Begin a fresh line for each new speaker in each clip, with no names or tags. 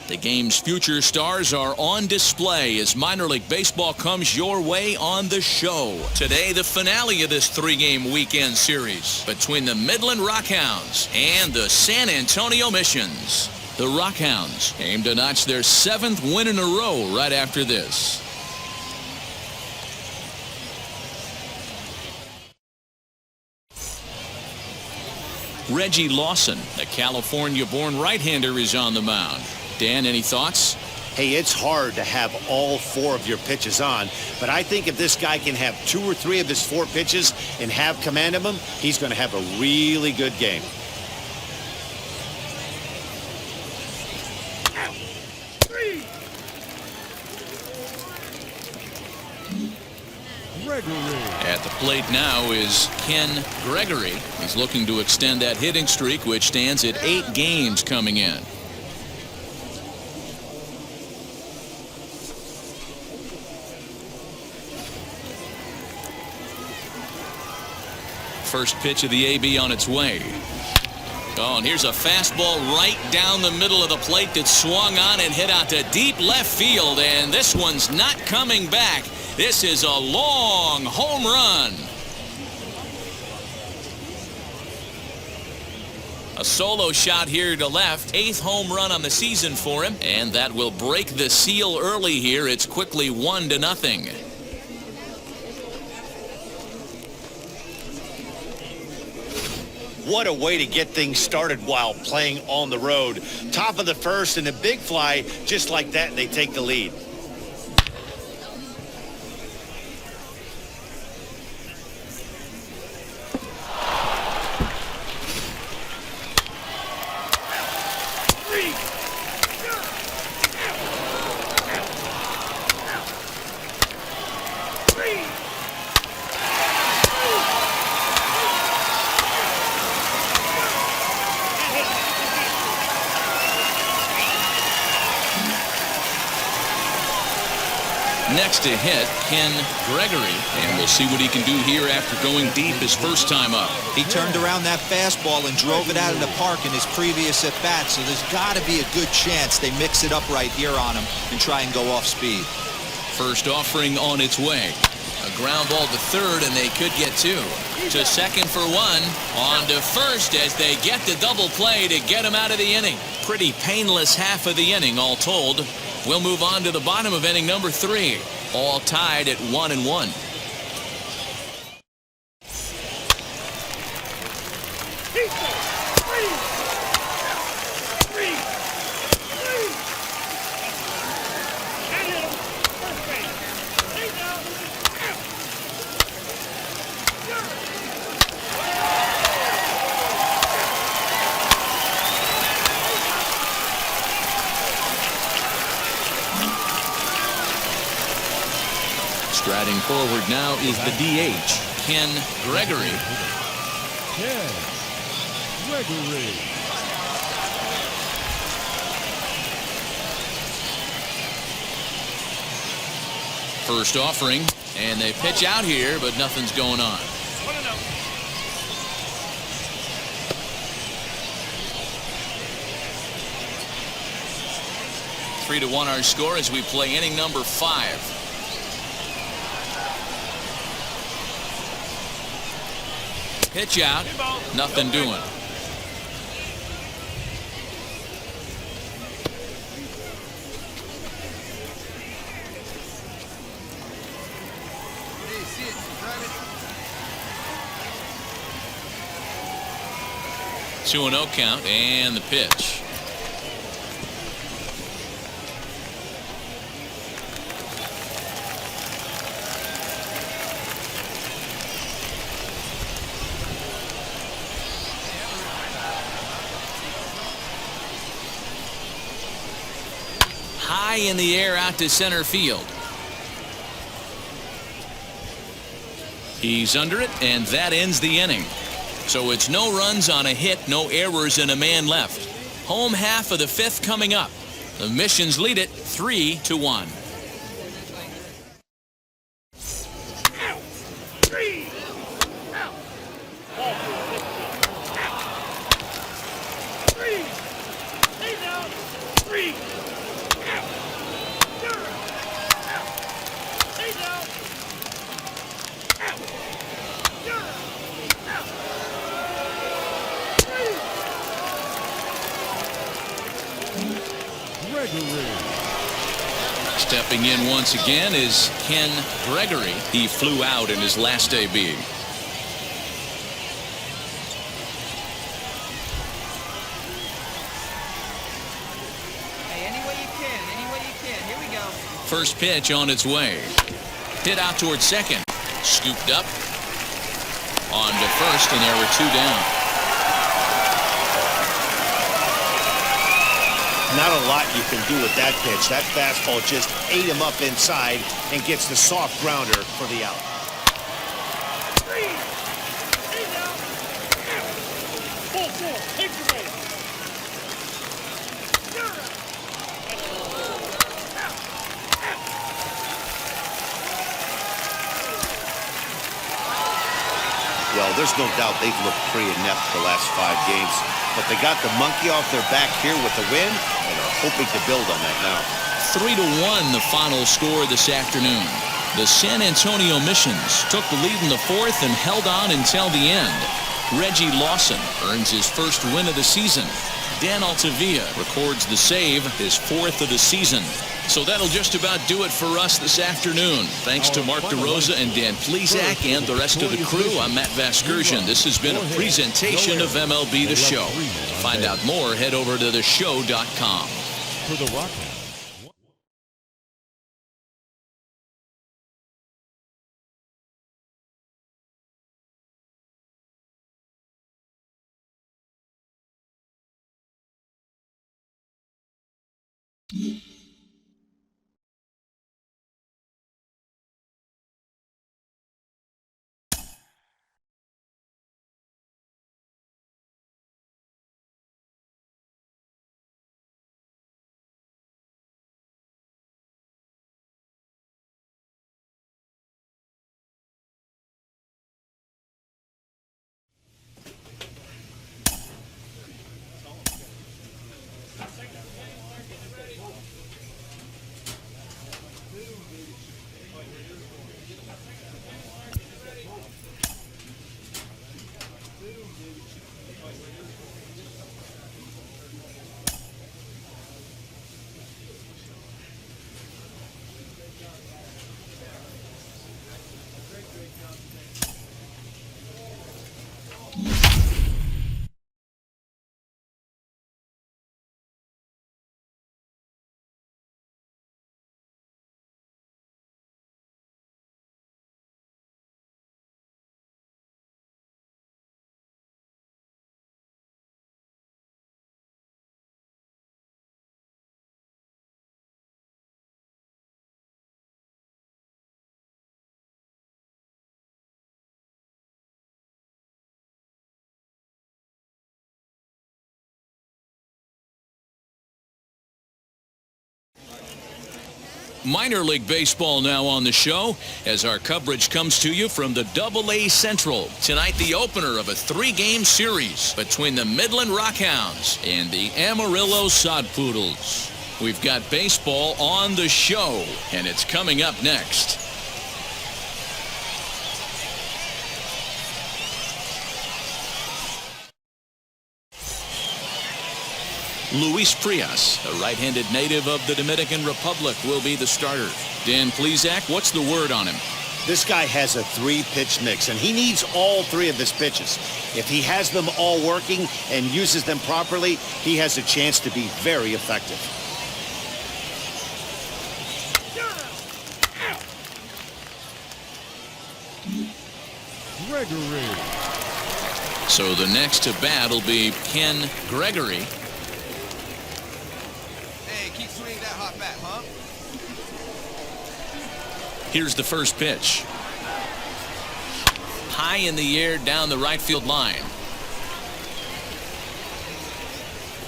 The game's future stars are on display as minor league baseball comes your way on the show. Today, the finale of this three-game weekend series between the Midland Rockhounds and the San Antonio Missions. The Rockhounds aim to notch their 7th win in a row right after this. Reggie Lawson, the California-born right-hander, is on the mound. Dan, any thoughts?
Hey, it's hard to have all 4 of your pitches on, but I think if this guy can have 2 or 3 of his 4 pitches and have command of them, he's going to have a really good game.
At the plate now is Ken Gregory. He's looking to extend that hitting streak, which stands at 8 games coming in. First pitch of the AB on its way. Oh, and here's a fastball right down the middle of the plate that swung on and hit out to deep left field, and this one's not coming back. This is a long home run. A solo shot here to left. 8th home run on the season for him, and that will break the seal early here. It's quickly 1-0.
What a way to get things started while playing on the road. Top of the first and a big fly, just like that, and they take the lead.
Next to hit, Ken Gregory, and we'll see what he can do here after going deep his first time up.
He turned around that fastball and drove it out of the park in his previous at-bat, so there's got to be a good chance they mix it up right here on him and try and go off speed.
First offering on its way. A ground ball to third, and they could get 2. To second for 1. On to first as they get the double play to get him out of the inning. Pretty painless half of the inning, all told. We'll move on to the bottom of inning number 3. All tied at 1-1. Striding forward now is the DH, Ken Gregory.
Ken Gregory.
First offering, and they pitch out here, but nothing's going on. 3-1 our score as we play inning number 5. Pitch out, nothing doing. Two and 0 count, and the pitch. High in the air out to center field. He's under it, and that ends the inning. So it's no runs on a hit, no errors, and a man left. Home half of the 5th coming up. The Missions lead it 3-1. Stepping in once again is Ken Gregory. He flew out in his last AB. First pitch on its way. Hit out towards second. Scooped up. On to first, and there were two down.
Not a lot you can do with that pitch. That fastball just ate him up inside and gets the soft grounder for the out. Well, there's no doubt they've looked pretty inept the last 5 games, but they got the monkey off their back here with the win and are hoping to build on that now.
3-1 the final score this afternoon. The San Antonio Missions took the lead in the 4th and held on until the end. Reggie Lawson earns his first win of the season. Dan Altavilla records the save, his 4th of the season. So that'll just about do it for us this afternoon. Thanks to Mark DeRosa and Dan Plesac and the rest of the crew. I'm Matt Vasgersian. This has been a presentation of MLB The Show. To find out more, head over to theshow.com.
For the Rockets.
Minor League Baseball now on the show as our coverage comes to you from the AA Central. Tonight, the opener of a 3-game series between the Midland Rockhounds and the Amarillo Sodpoodles. We've got baseball on the show, and it's coming up next. Luis Frias, a right-handed native of the Dominican Republic, will be the starter. Dan Plesac, what's the word on him?
This guy has a 3-pitch mix, and he needs all 3 of his pitches. If he has them all working and uses them properly, he has a chance to be very effective.
Gregory.
So the next to bat will be Ken Gregory.
Keep swinging that hot bat, huh?
Here's the first pitch. High in the air down the right field line.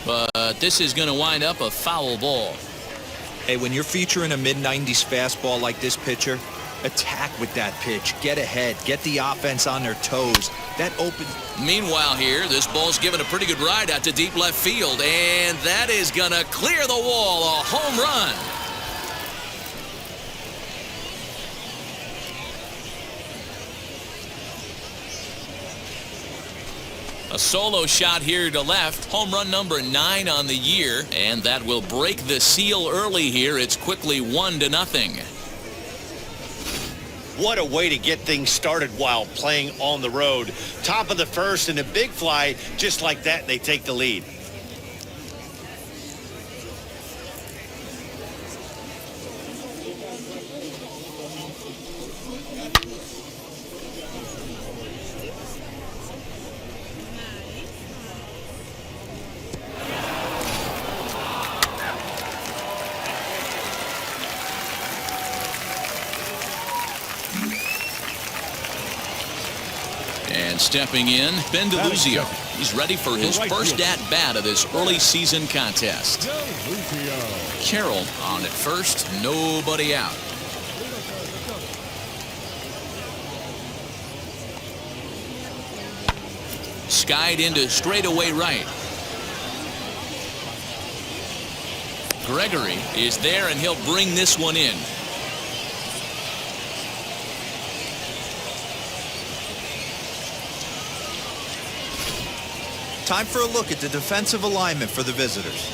But this is going to wind up a foul ball.
Hey, when you're featuring a mid-90s fastball like this pitcher, attack with that pitch. Get ahead. Get the offense on their toes. That opens.
Meanwhile here, this ball's given a pretty good ride out to deep left field, and that is going to clear the wall. A home run. A solo shot here to left. Home run number 9 on the year, and that will break the seal early here. It's quickly 1-0.
What a way to get things started while playing on the road. Top of the first and a big fly. Just like that, they take the lead.
And stepping in, Ben DeLuzio. He's ready for his first at-bat of this early season contest. Carroll on at first, nobody out. Skied into straightaway right. Gregory is there, and he'll bring this one in.
Time for a look at the defensive alignment for the visitors.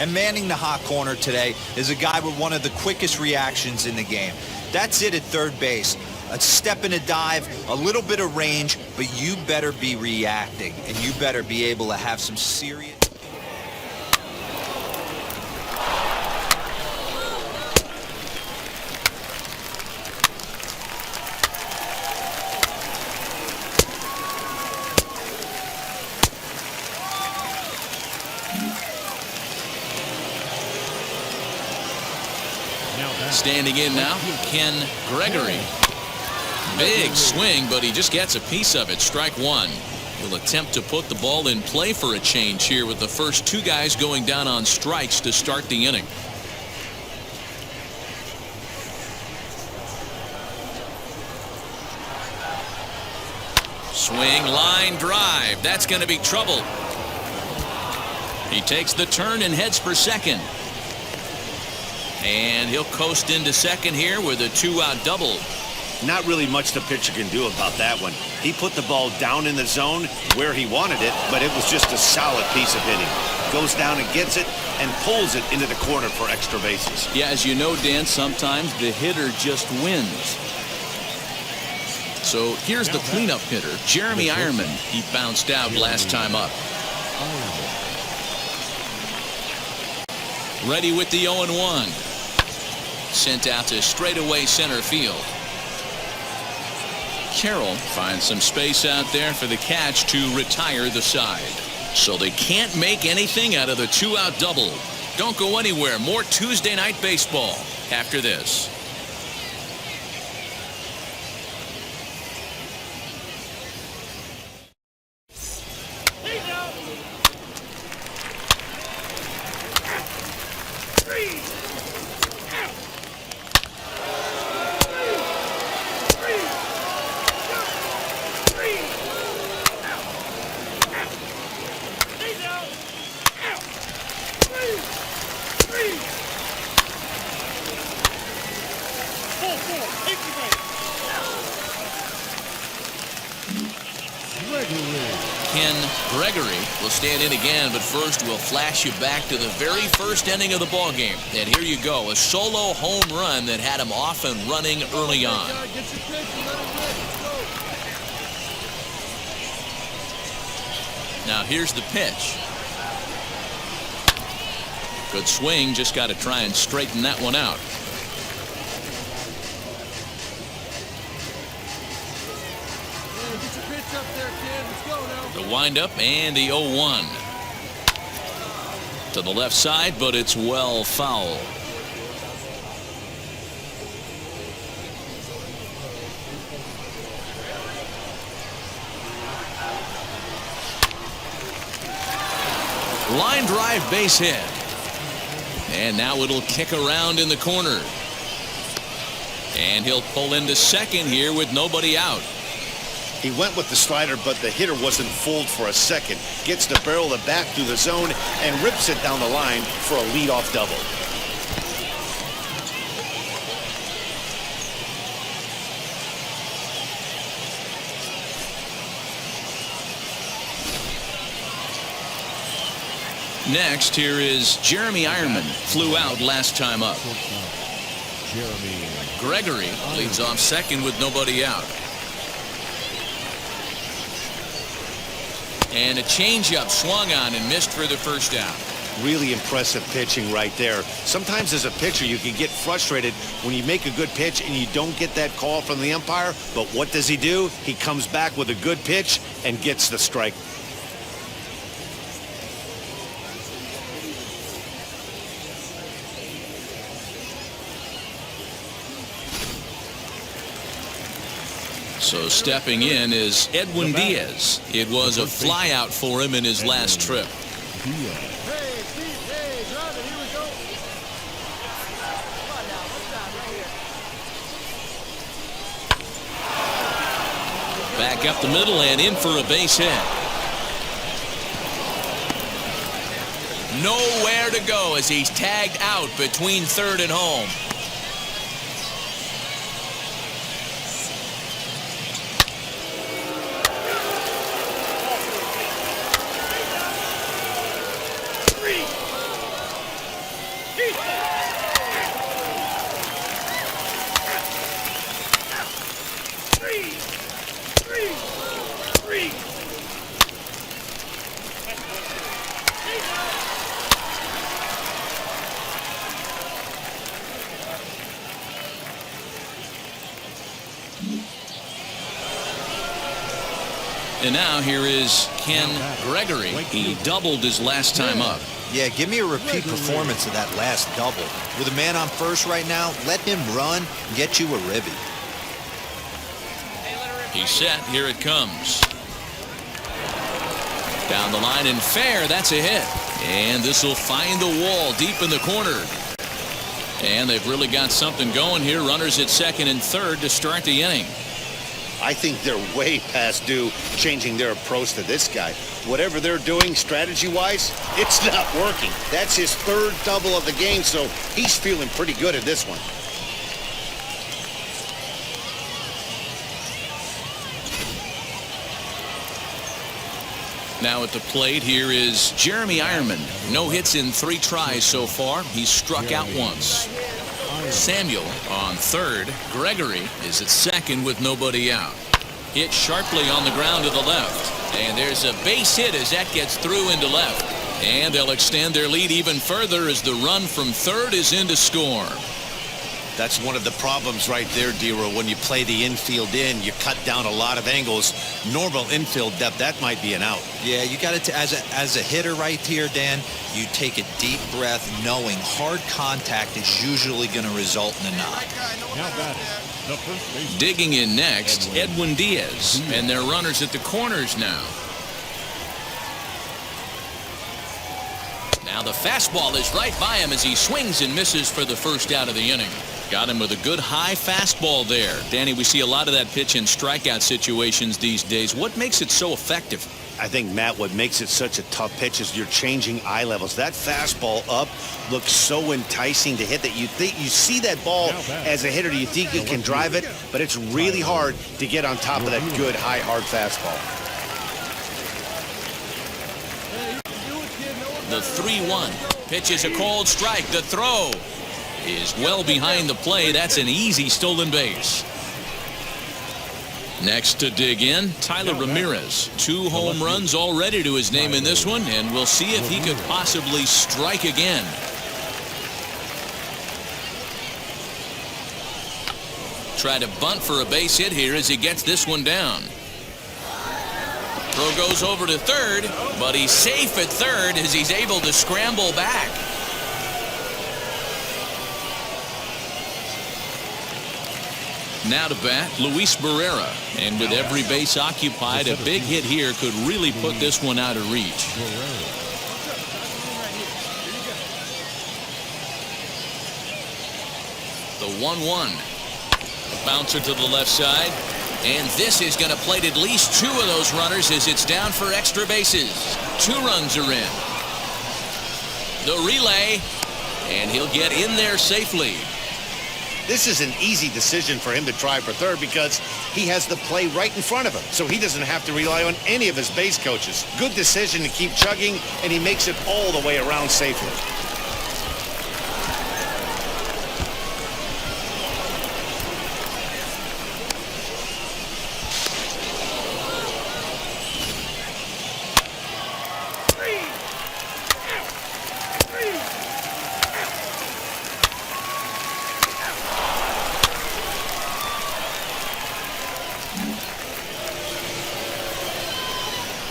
And manning the hot corner today is a guy with one of the quickest reactions in the game. That's it at third base. A step and a dive, a little bit of range, but you better be reacting, and you better be able to have some serious...
Standing in now, Ken Gregory. Big swing, but he just gets a piece of it. Strike one. He'll attempt to put the ball in play for a change here with the first two guys going down on strikes to start the inning. Swing, line drive. That's going to be trouble. He takes the turn and heads for second. And he'll coast into second here with a 2-out double.
Not really much the pitcher can do about that one. He put the ball down in the zone where he wanted it, but it was just a solid piece of hitting. Goes down and gets it and pulls it into the corner for extra bases.
Yeah, as you know, Dan, sometimes the hitter just wins. So here's the cleanup hitter, Jeremy Ironman. He bounced out last time up. Ready with the 0-1. Sent out to straightaway center field. Carroll finds some space out there for the catch to retire the side. So they can't make anything out of the 2-out double. Don't go anywhere. More Tuesday night baseball after this. Ken Gregory will stand in again, but first we'll flash you back to the very first inning of the ball game. And here you go, a solo home run that had him off and running early on. Now here's the pitch. Good swing, just got to try and straighten that one out. The windup and the 0-1 to the left side, but it's well foul. Line drive, base hit, and now it'll kick around in the corner, and he'll pull into second here with nobody out.
He went with the slider, but the hitter wasn't fooled for a second. Gets the barrel of the bat through the zone and rips it down the line for a leadoff double.
next, here is Jeremy Ironman. Flew out last time up.
Jeremy
Gregory leads off second with nobody out. And a changeup swung on and missed for the first out.
Really impressive pitching right there. Sometimes as a pitcher you can get frustrated when you make a good pitch and you don't get that call from the umpire. But what does he do? He comes back with a good pitch and gets the strike.
So stepping in is Edwin Diaz. It was a flyout for him in his last trip. Back up the middle and in for a base hit. Nowhere to go as he's tagged out between third and home. And now here is Ken Gregory. He doubled his last time up.
Yeah, give me a repeat performance of that last double. With a man on first right now, let him run and get you a ribby.
He's set. Here it comes. Down the line and fair. That's a hit. And this will find the wall deep in the corner. And they've really got something going here. Runners at second and third to start the inning.
I think they're way past due changing their approach to this guy. Whatever they're doing strategy-wise, it's not working. That's his third double of the game, so he's feeling pretty good at this one.
Now at the plate, here is Jeremy Ironman. No hits in 3 tries so far. He's struck out once. Samuel on third. Gregory is at second with nobody out. Hit sharply on the ground to the left. And there's a base hit as that gets through into left. And they'll extend their lead even further as the run from third is in to score.
That's one of the problems right there, Dero. When you play the infield in, you cut down a lot of angles. Normal infield depth, that might be an out.
Yeah, you got to, as a hitter right here, Dan, you take a deep breath knowing hard contact is usually going to result in a knock.
Digging in next, Edwin Diaz. And their runners at the corners now. Now the fastball is right by him as he swings and misses for the first out of the inning. Got him with a good high fastball there. Danny, we see a lot of that pitch in strikeout situations these days. What makes it so effective?
I think, Matt, what makes it such a tough pitch is you're changing eye levels. That fastball up looks so enticing to hit that you think you see that ball as a hitter. You think you can drive it, but it's really hard to get on top of that good high hard fastball.
The 3-1 pitch is a cold strike. The throw is well behind the play. That's an easy stolen base. Next to dig in, Tyler Ramirez. 2 home runs already to his name in this one, and we'll see if he could possibly strike again. Try to bunt for a base hit here as he gets this one down. Throw goes over to third, but he's safe at third as he's able to scramble back. Now to bat, Luis Barrera. And with every base occupied, a big hit here could really put this one out of reach. The 1-1. Bouncer to the left side. And this is going to plate at least 2 of those runners as it's down for extra bases. 2 runs are in. The relay. And he'll get in there safely.
This is an easy decision for him to try for third because he has the play right in front of him, so he doesn't have to rely on any of his base coaches. Good decision to keep chugging, and he makes it all the way around safely.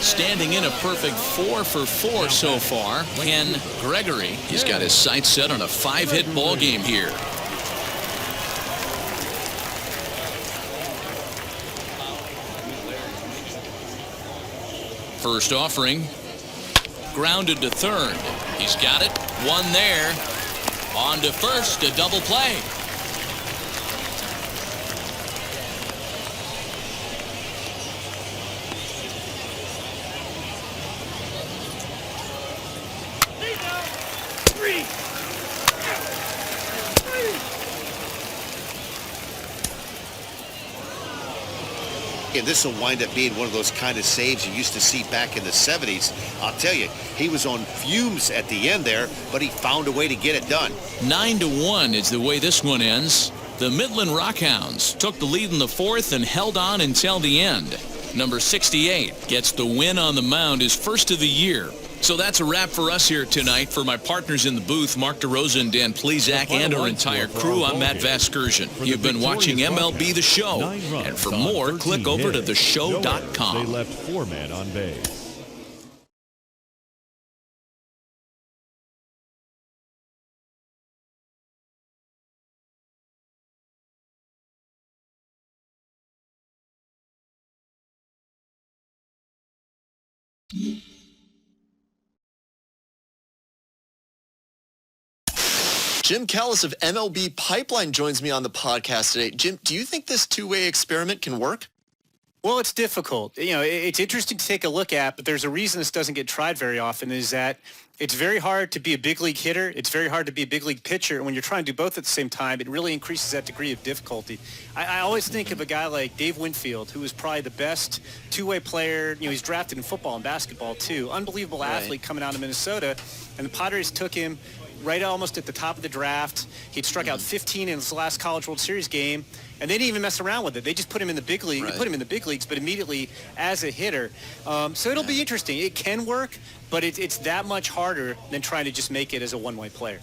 Standing in a perfect 4 for 4 so far, Ken Gregory. He's got his sights set on a 5-hit ball game here. First offering, grounded to third. He's got it, one there. On to first, a double play.
And this will wind up being one of those kind of saves you used to see back in the 70s. I'll tell you, he was on fumes at the end there, but he found a way to get it done.
9-1 is the way this one ends. The Midland Rockhounds took the lead in the fourth and held on until the end. Number 68 gets the win on the mound, his first of the year. So that's a wrap for us here tonight. For my partners in the booth, Mark DeRosa and Dan Plezak, and our entire crew, I'm Matt Vasgersian. You've been watching MLB The Show. And for more, click over to theshow.com.
They left 4 men on base.
Jim Callis of MLB Pipeline joins me on the podcast today. Jim, do you think this two-way experiment can work?
Well, it's difficult. You know, it's interesting to take a look at, but there's a reason this doesn't get tried very often, is that it's very hard to be a big league hitter. It's very hard to be a big league pitcher. And when you're trying to do both at the same time, it really increases that degree of difficulty. I always think of a guy like Dave Winfield, who is probably the best two-way player. You know, he's drafted in football and basketball, too. Unbelievable athlete coming out of Minnesota. And the Padres took him right almost at the top of the draft. He'd struck out 15 in his last College World Series game, and they didn't even mess around with it. They just put him in the big league. They put him in the big leagues, but immediately as a hitter. So it'll be interesting. It can work, but it's that much harder than trying to just make it as a one-way player.